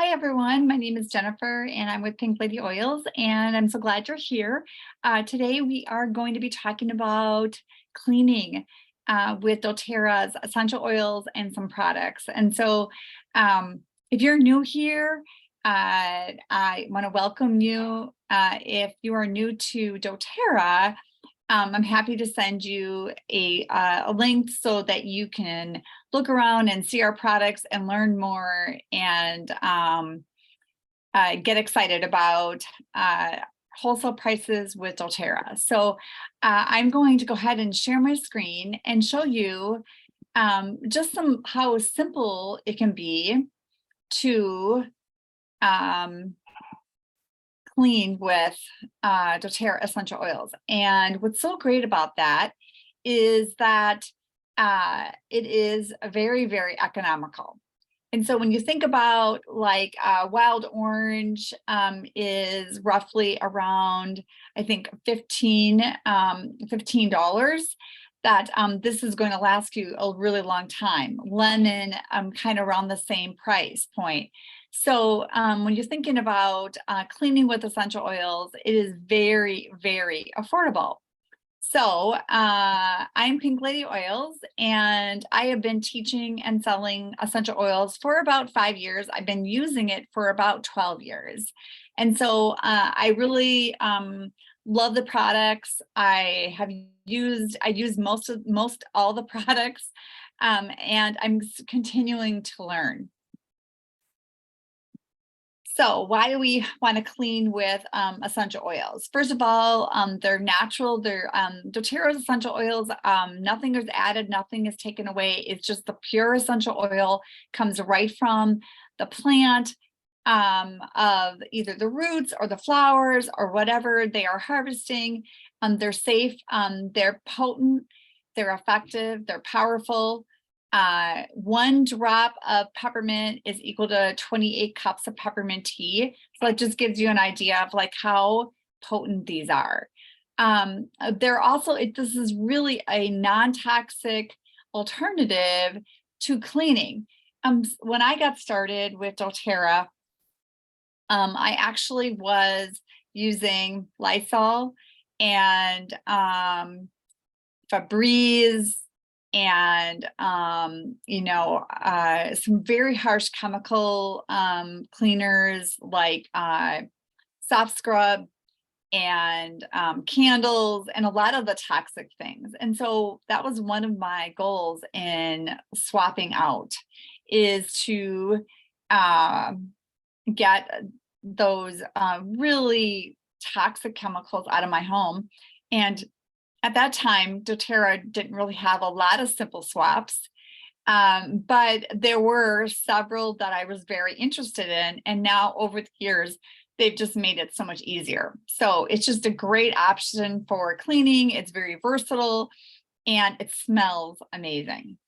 Hi everyone, my name is Jennifer and I'm with Pink Lady Oils and I'm so glad you're here. Today we are going to be talking about cleaning with doTERRA's essential oils and some products. And so if you're new here, I want to welcome you. If you are new to doTERRA, I'm happy to send you a link so that you can look around and see our products and learn more and get excited about wholesale prices with doTERRA. So I'm going to go ahead and share my screen and show you just how simple it can be to clean with doTERRA essential oils. And what's so great about that is that it is very, very economical. And so when you think about like wild orange is roughly around, I think $15, that this is going to last you a really long time. Lemon, kind of around the same price point. So when you're thinking about cleaning with essential oils, it is very, very affordable. So I'm Pink Lady Oils, and I have been teaching and selling essential oils for about 5 years. I've been using it for about 12 years. And so I really love the products. I use most all the products, and I'm continuing to learn. So why do we want to clean with essential oils? First of all, they're natural. They're doTERRA's essential oils. Nothing is added, nothing is taken away. It's just the pure essential oil, comes right from the plant, of either the roots or the flowers or whatever they are harvesting. They're safe, they're potent, they're effective, they're powerful. 1 drop of peppermint is equal to 28 cups of peppermint tea. So it just gives you an idea of like how potent these are. They're also, this is really a non-toxic alternative to cleaning. When I got started with doTERRA, I actually was using Lysol and Febreze and some very harsh chemical cleaners like soft scrub and candles and a lot of the toxic things. And so that was one of my goals in swapping out, is to get those really toxic chemicals out of my home. And at that time, doTERRA didn't really have a lot of simple swaps, but there were several that I was very interested in. And now over the years, they've just made it so much easier. So it's just a great option for cleaning. It's very versatile and it smells amazing.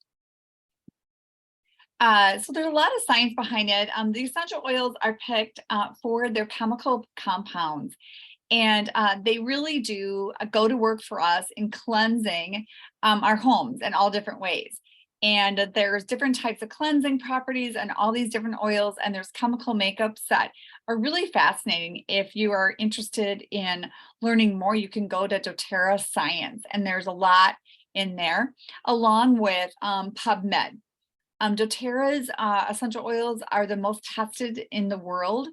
So there's a lot of science behind it. The essential oils are picked for their chemical compounds. And they really do go to work for us in cleansing our homes in all different ways. And there's different types of cleansing properties and all these different oils, and there's chemical makeups that are really fascinating. If you are interested in learning more, you can go to doTERRA Science, and there's a lot in there, along with PubMed. doTERRA's essential oils are the most tested in the world.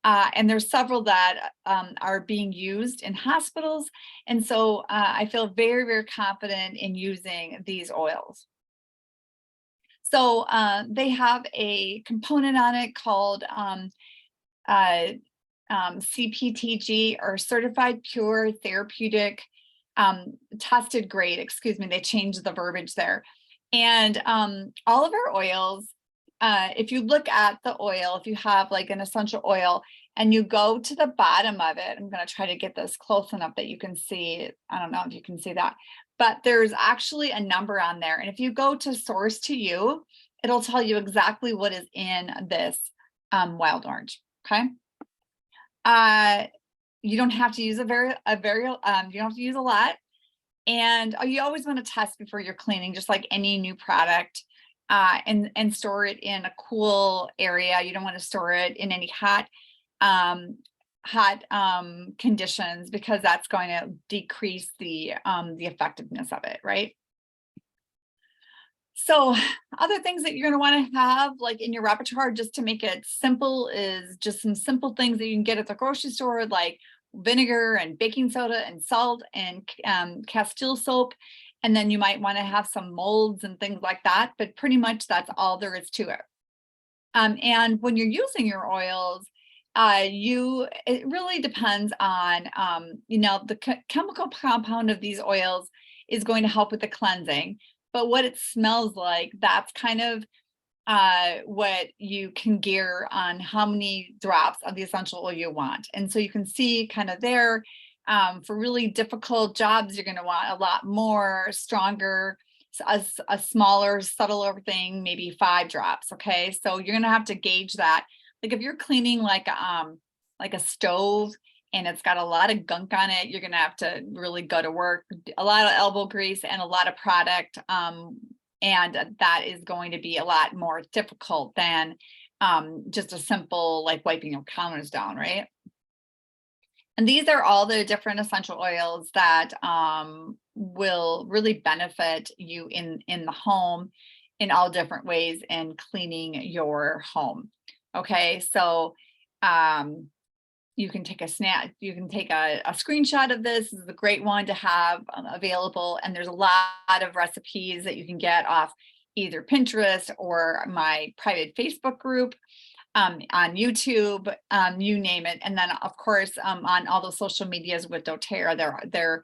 And there's several that are being used in hospitals. And so I feel very, very confident in using these oils. So they have a component on it called CPTG, or Certified Pure Therapeutic Tested Grade, excuse me, they changed the verbiage there. And all of our oils, if you look at the oil, if you have like an essential oil and you go to the bottom of it, I'm going to try to get this close enough that you can see. I don't know if you can see that, but there's actually a number on there. And if you go to source to you, it'll tell you exactly what is in this wild orange. Okay. You don't have to use you don't have to use a lot. And you always want to test before you're cleaning, just like any new product. and store it in a cool area. You don't want to store it in any um, hot conditions, because that's going to decrease the effectiveness of it, right? So other things that you're going to want to have like in your repertoire, just to make it simple, is just some simple things that you can get at the grocery store, like vinegar and baking soda and salt and Castile soap. And then you might want to have some molds and things like that, but pretty much that's all there is to it. And when you're using your oils, it really depends on, the chemical compound of these oils is going to help with the cleansing, but what it smells like, that's kind of what you can gear on how many drops of the essential oil you want. And so you can see kind of there, for really difficult jobs, you're going to want a lot more stronger, a smaller, subtler thing, maybe 5 drops. Okay, so you're going to have to gauge that. Like if you're cleaning like a stove and it's got a lot of gunk on it, you're going to have to really go to work, a lot of elbow grease and a lot of product. And that is going to be a lot more difficult than just a simple like wiping your counters down, right? And these are all the different essential oils that will really benefit you in the home in all different ways in cleaning your home. Okay, so you can take a screenshot of this. This is a great one to have available, and there's a lot of recipes that you can get off either Pinterest or my private Facebook group, on YouTube, you name it. And then of course, on all the social medias with doTERRA,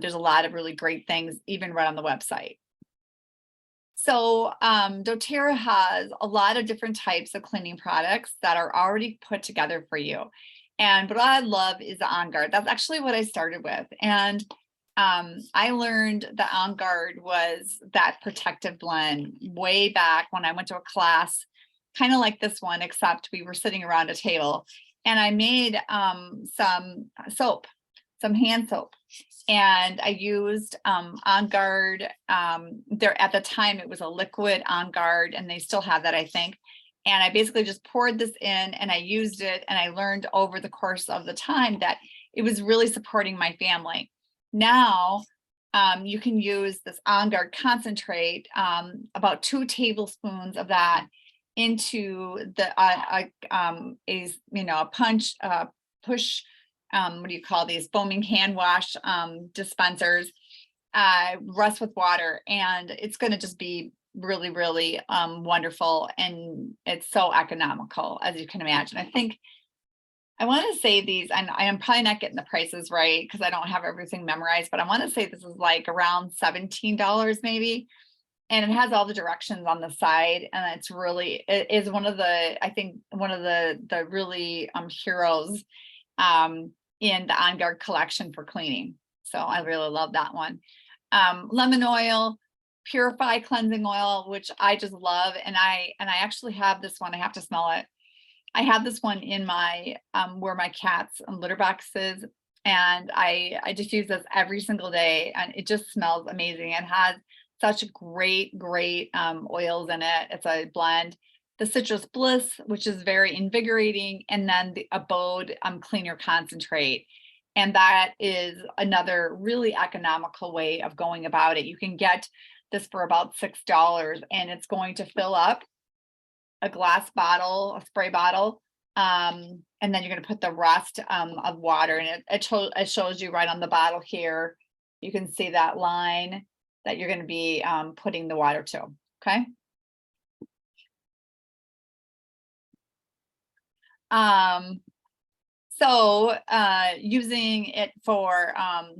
there's a lot of really great things even right on the website. So doTERRA has a lot of different types of cleaning products that are already put together for you. And what I love is the On Guard. That's actually what I started with. And I learned the On Guard was that protective blend way back when I went to a class, kind of like this one, except we were sitting around a table, and I made some soap, some hand soap, and I used On Guard. There at the time it was a liquid On Guard, and they still have that, I think. And I basically just poured this in and I used it, and I learned over the course of the time that it was really supporting my family. Now you can use this On Guard concentrate, about 2 tablespoons of that into the push, what do you call these, foaming hand wash dispensers, rust with water, and it's going to just be really, really wonderful, and it's so economical, as you can imagine. I think I want to say these, and I am probably not getting the prices right because I don't have everything memorized, but I want to say this is like around $17 maybe. And it has all the directions on the side, and it is one of the, I think one of the really heroes in the On Guard collection for cleaning. So I really love that one. Lemon oil, Purify cleansing oil, which I just love, and I actually have this one. I have to smell it. I have this one in my where my cat's litter box is, and I just use this every single day, and it just smells amazing. It has such great oils in it. It's a blend. The CITRUS Bliss, which is very invigorating, and then the Abode Cleaner Concentrate. And that is another really economical way of going about it. You can get this for about $6, and it's going to fill up a glass bottle, a spray bottle, and then you're going to put the rest of water in it. It shows you right on the bottle here. You can see that line that you're going to be putting the water to. Okay. So using it for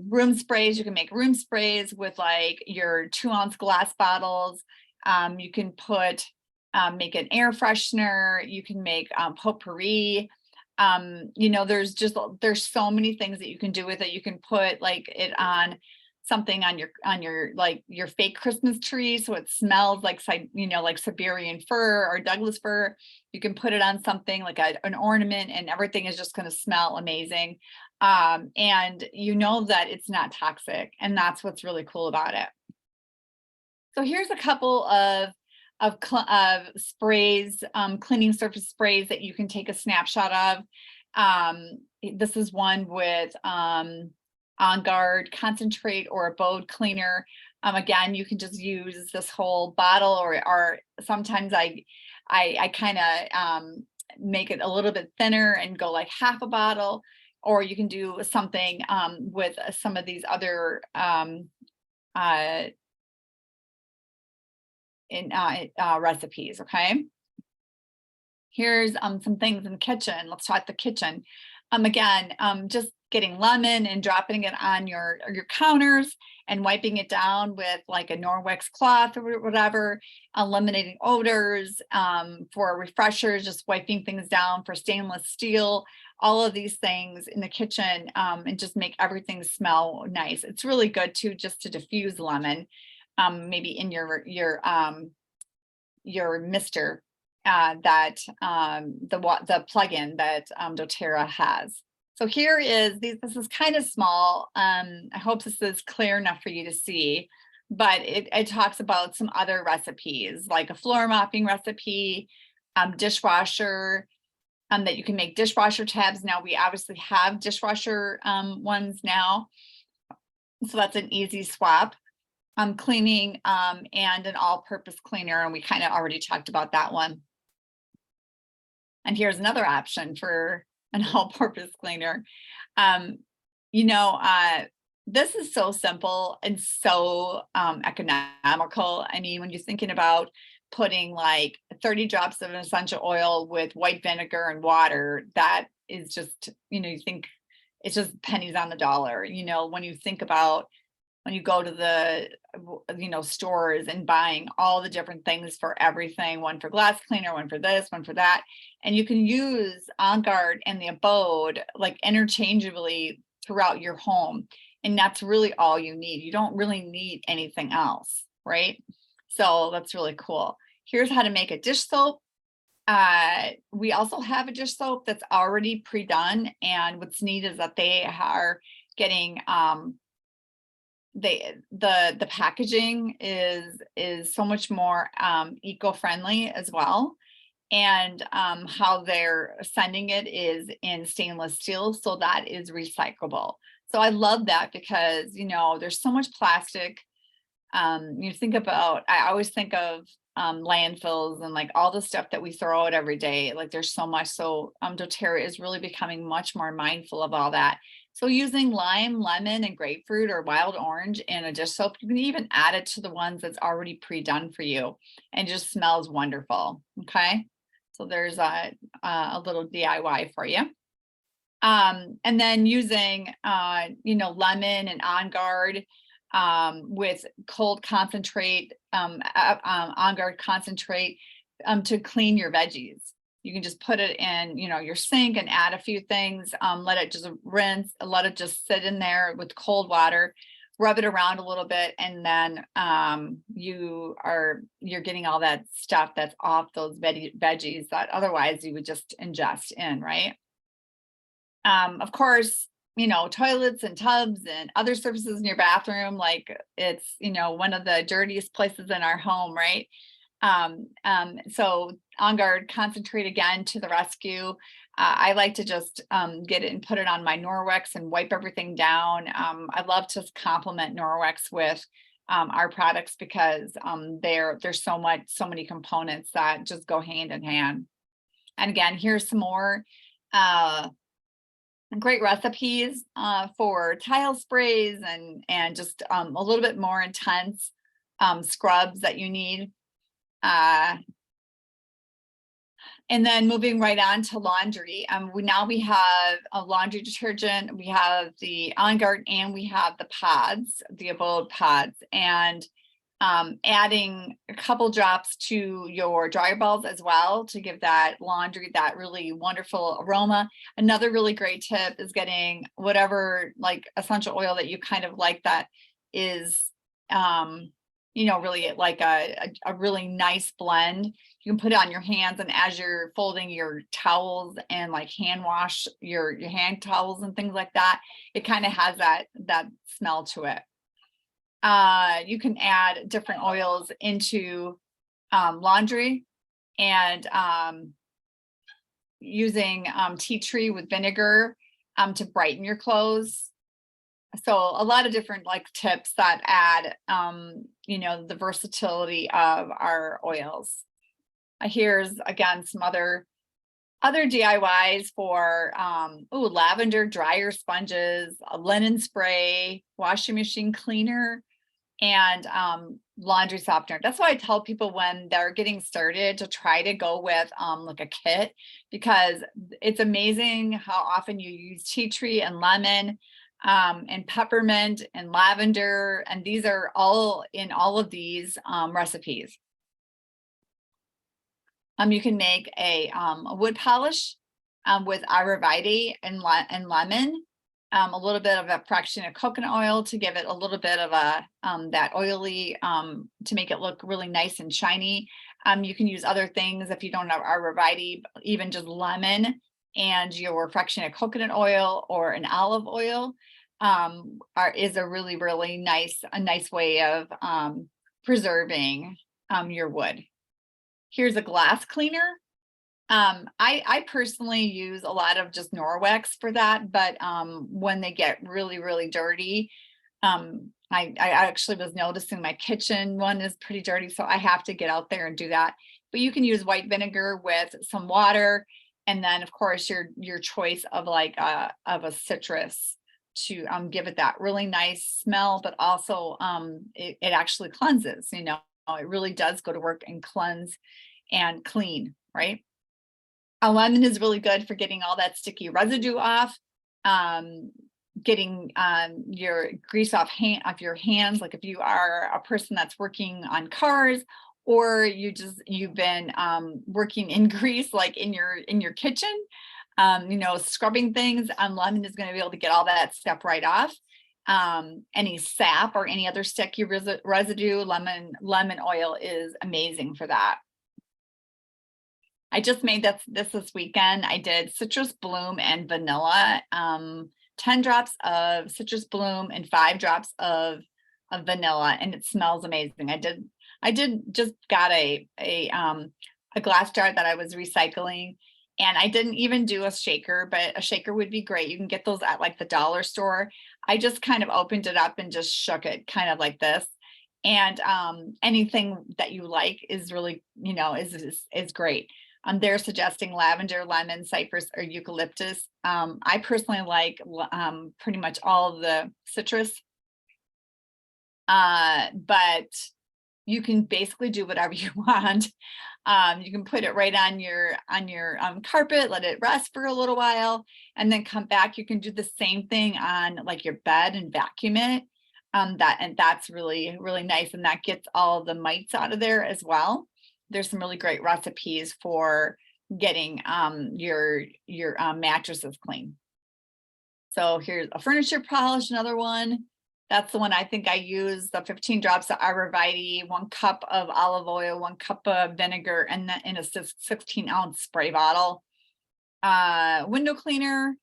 room sprays, you can make room sprays with like your 2-ounce glass bottles. You can make an air freshener. You can make potpourri. There's so many things that you can do with it. You can put like it on something on your like your fake Christmas tree, so it smells like like Siberian fir or Douglas fir. You can put it on something like an ornament, and everything is just going to smell amazing. And you know that it's not toxic, and that's what's really cool about it. So here's a couple of of sprays, cleaning surface sprays that you can take a snapshot of. This is one with On Guard concentrate or abode cleaner. Again, you can just use this whole bottle, or sometimes I kind of make it a little bit thinner and go like half a bottle, or you can do something with some of these other recipes. Okay, here's some things in the kitchen. Let's talk the kitchen. Again, just getting lemon and dropping it on your counters and wiping it down with like a Norwex cloth or whatever, eliminating odors, for refreshers, just wiping things down for stainless steel, all of these things in the kitchen, and just make everything smell nice. It's really good too, just to diffuse lemon, maybe in your mister, that the plugin that doTERRA has. So here is this is kind of small. I hope this is clear enough for you to see, but it talks about some other recipes, like a floor mopping recipe, dishwasher, that you can make dishwasher tabs. Now we obviously have dishwasher ones now, so that's an easy swap. Cleaning and an all-purpose cleaner, and we kind of already talked about that one. And here's another option for an all-purpose cleaner. This is so simple and so economical. I mean, when you're thinking about putting like 30 drops of an essential oil with white vinegar and water, that is just, you think it's just pennies on the dollar. When you think about when you go to the stores and buying all the different things for everything, one for glass cleaner, one for this, one for that, and you can use On Guard and the Abode like interchangeably throughout your home, and that's really all you need. You don't really need anything else, right? So that's really cool. Here's how to make a dish soap. We also have a dish soap that's already pre-done, and what's neat is that they are getting the packaging is so much more eco-friendly as well, and how they're sending it is in stainless steel, so that is recyclable. So I love that, because there's so much plastic. I always think of landfills and like all the stuff that we throw out every day. Like there's so much. So doTERRA is really becoming much more mindful of all that. So using lime, lemon, and grapefruit or wild orange in a dish soap, you can even add it to the ones that's already pre-done for you, and just smells wonderful. Okay, so there's a little DIY for you. And then using lemon and On Guard with cold concentrate, On Guard concentrate, to clean your veggies. You can just put it in, your sink and add a few things, let it just rinse, let it just sit in there with cold water, rub it around a little bit, and then you're getting all that stuff that's off those veggies that otherwise you would just ingest in, right? Of course, toilets and tubs and other surfaces in your bathroom, like it's, one of the dirtiest places in our home, right? So On Guard concentrate again to the rescue. I like to just get it and put it on my Norwex and wipe everything down. I love to complement Norwex with our products, because there's so many components that just go hand in hand. And again, here's some more great recipes for tile sprays and just a little bit more intense scrubs that you need. And then moving right on to laundry. We have a laundry detergent, we have the On Guard, and we have the pods, the Abode pods, and adding a couple drops to your dryer balls as well to give that laundry that really wonderful aroma. Another really great tip is getting whatever like essential oil that you kind of like that is really like a really nice blend. You can put it on your hands, and as you're folding your towels and like hand wash your hand towels and things like that, it kind of has that smell to it. You can add different oils into laundry, and using tea tree with vinegar to brighten your clothes. So a lot of different like tips that add, you know, the versatility of our oils. Here's again some other DIYs for lavender dryer sponges, a linen spray, washing machine cleaner, and laundry softener. That's why I tell people when they're getting started to try to go with like a kit, because it's amazing how often you use tea tree and lemon and peppermint and lavender, and these are all in all of these recipes. You can make a wood polish with arborvitae and lemon, a little bit of a fraction of coconut oil to give it a little bit of a that oily to make it look really nice and shiny. You can use other things if you don't have arborvitae, even just lemon and your fraction of coconut oil or an olive oil is a really nice way of preserving your wood. Here's a glass cleaner. I personally use a lot of just Norwex for that, but when they get really dirty, I actually was noticing my kitchen one is pretty dirty, so I have to get out there and do that. But you can use white vinegar with some water, and then of course your choice of like of a citrus to give it that really nice smell, but also it actually cleanses. You know, it really does go to work and cleanse and clean, right? A lemon is really good for getting all that sticky residue off, getting your grease off your hands. Like if you are a person that's working on cars, or you've been working in grease, like in your kitchen, you know, scrubbing things, lemon is going to be able to get all that stuff right off. Any sap or any other sticky residue, lemon oil is amazing for that. I just made this weekend. I did citrus bloom and vanilla, 10 drops of citrus bloom and 5 drops of vanilla, and it smells amazing. I did just got a glass jar that I was recycling, and I didn't even do a shaker, but a shaker would be great. You can get those at like the dollar store. I just kind of opened it up and just shook it kind of like this. And anything that you like is really, you know, is great. They're suggesting lavender, lemon, cypress, or eucalyptus. I personally like pretty much all of the citrus, but you can basically do whatever you want. You can put it right on your carpet, let it rest for a little while, and then come back. You can do the same thing on like your bed and vacuum it. That's really nice, and that gets all the mites out of there as well. There's some really great recipes for getting your mattresses clean. So here's a furniture polish, another one. That's the one I think I use, the 15 drops of arborvitae, 1 cup of olive oil, 1 cup of vinegar, and then in a 16-ounce spray bottle. Window cleaner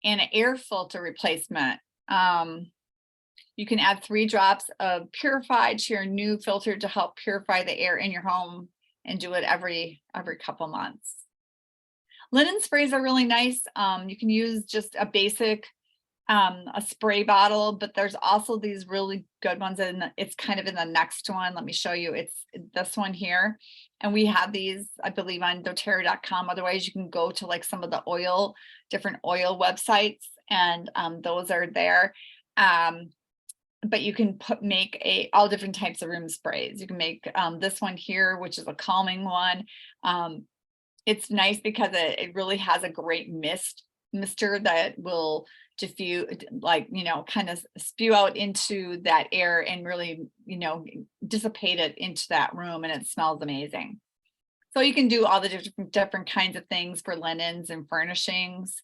and an air filter replacement. You can add 3 drops of purified to your new filter to help purify the air in your home, and do it every couple months. Linen sprays are really nice. You can use just a basic a spray bottle, but there's also these really good ones, and it's kind of in the next one. Let me show you. It's this one here, and we have these, I believe, on doTERRA.com. Otherwise, you can go to like some of the different oil websites, and those are there. But you can make all different types of room sprays. You can make this one here, which is a calming one. It's nice because it really has a great mister that will diffuse, like, you know, kind of spew out into that air and really, you know, dissipate it into that room, and it smells amazing. So you can do all the different kinds of things for linens and furnishings.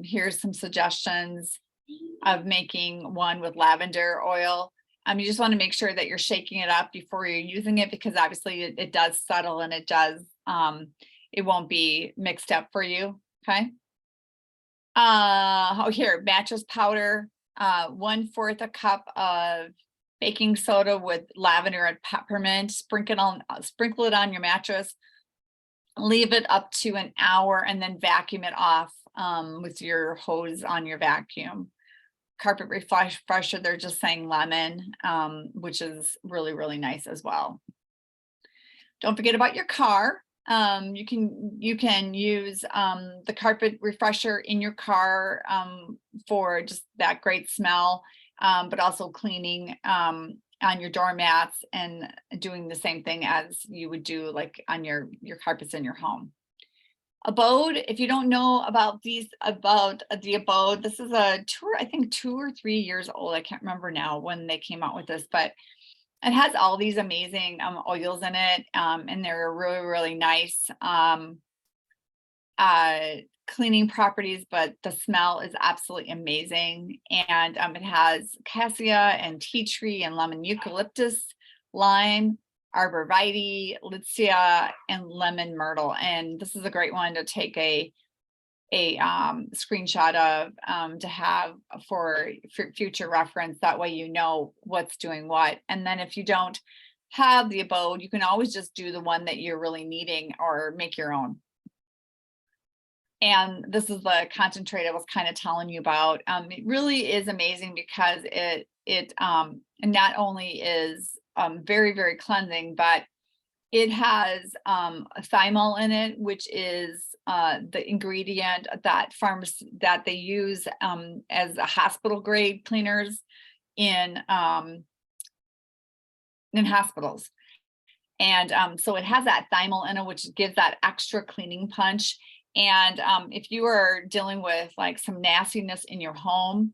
Here's some suggestions of making one with lavender oil. You just want to make sure that you're shaking it up before you're using it, because obviously it does settle, and it won't be mixed up for you. Okay. Here, mattress powder, 1/4 a cup of baking soda with lavender and peppermint, sprinkle it on your mattress, leave it up to an hour, and then vacuum it off with your hose on your vacuum. Carpet refresher, they're just saying lemon, which is really, really nice as well. Don't forget about your car. You can use the carpet refresher in your car for just that great smell, but also cleaning on your doormats and doing the same thing as you would do like on your carpets in your home. Abode, if you don't know about the Abode, this is a tour, I think 2 or 3 years old. I can't remember now when they came out with this, but it has all these amazing oils in it, and they're really, really nice cleaning properties, but the smell is absolutely amazing. And it has cassia and tea tree and lemon eucalyptus, lime, arborvitae, lycia, and lemon myrtle. And this is a great one to take a screenshot of to have for future reference. That way you know what's doing what. And then if you don't have the Abode, you can always just do the one that you're really needing or make your own. And this is the concentrate I was kind of telling you about. It really is amazing because it not only is very, very cleansing, but it has thymol in it, which is the ingredient that they use as a hospital grade cleaners in hospitals. And so it has that thymol in it, which gives that extra cleaning punch. And if you are dealing with like some nastiness in your home,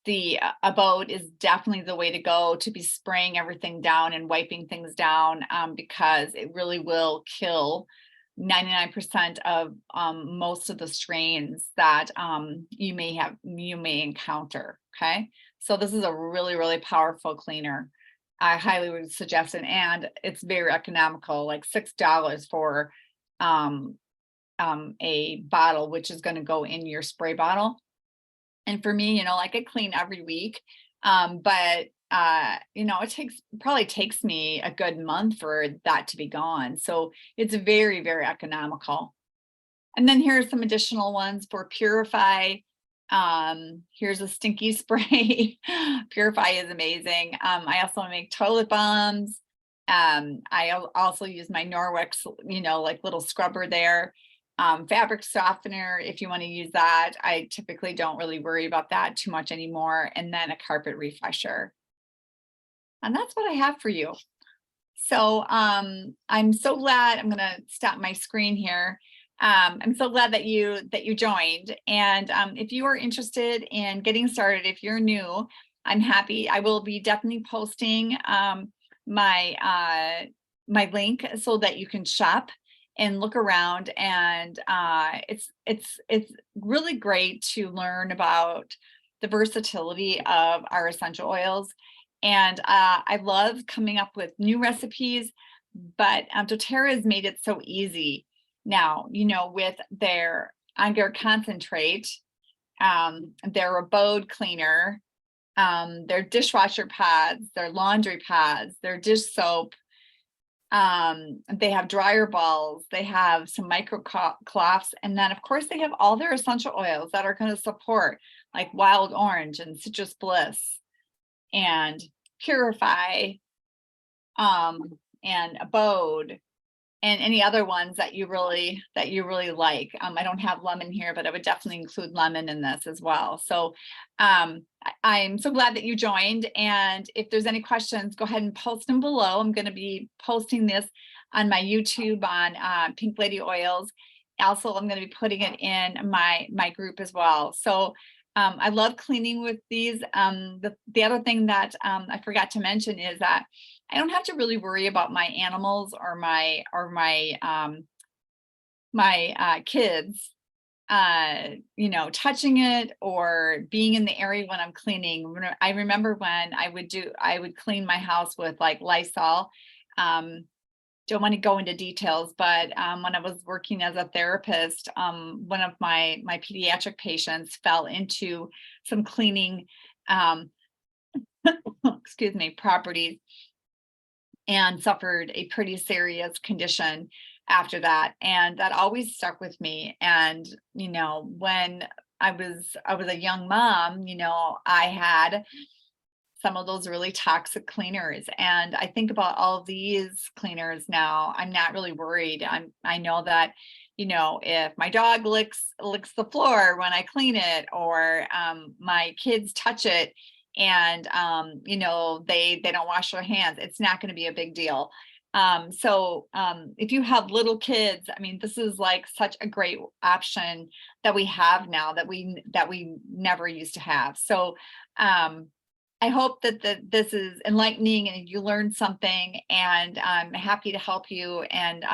the Abode is definitely the way to go to be spraying everything down and wiping things down, because it really will kill 99% of most of the strains that you may encounter. Okay, so this is a really, really powerful cleaner. I highly would suggest it, and it's very economical, like $6 for a bottle, which is going to go in your spray bottle. And for me, like I clean every week, but it probably takes me a good month for that to be gone. So it's very, very economical. And then here's some additional ones for Purify. Here's a stinky spray. Purify is amazing. I also make toilet bombs. I also use my Norwex, like little scrubber there. Fabric softener, if you want to use that. I typically don't really worry about that too much anymore. And then a carpet refresher. And that's what I have for you. So I'm so glad. I'm going to stop my screen here. I'm so glad that you joined. And if you are interested in getting started, if you're new, I'm happy. I will be definitely posting my link so that you can shop and look around. And it's really great to learn about the versatility of our essential oils. And I love coming up with new recipes, but doTERRA has made it so easy now, with their concentrate, their Abode cleaner, their dishwasher pads, their laundry pads, their dish soap. They have dryer balls, they have some micro cloths, and then of course they have all their essential oils that are going to support, like wild orange and citrus bliss and Purify, and Abode, and any other ones that you really like. I don't have lemon here, but I would definitely include lemon in this as well. So I'm so glad that you joined. And if there's any questions, go ahead and post them below. I'm going to be posting this on my YouTube on Pink Lady Oils. Also, I'm going to be putting it in my group as well. So I love cleaning with these. The other thing that I forgot to mention is that I don't have to really worry about my animals or my kids, touching it or being in the area when I'm cleaning. I remember when I would clean my house with like Lysol. Don't want to go into details, but when I was working as a therapist, one of my pediatric patients fell into some cleaning excuse me, properties and suffered a pretty serious condition after that. And that always stuck with me. And, when I was a young mom, I had some of those really toxic cleaners. And I think about all these cleaners now. I'm not really worried. I know that, if my dog licks the floor when I clean it, or my kids touch it and they don't wash their hands, it's not going to be a big deal. If you have little kids, I mean, this is like such a great option that we have now that we never used to have. So I hope that this is enlightening and you learned something, and I'm happy to help you. And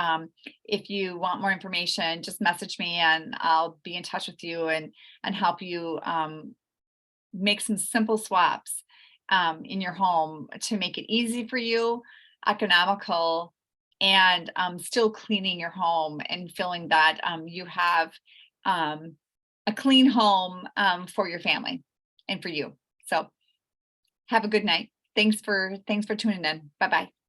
if you want more information, just message me and I'll be in touch with you and help you make some simple swaps in your home to make it easy for you, economical, and still cleaning your home and feeling that you have a clean home for your family and for you. So have a good night. Thanks for tuning in. Bye-bye.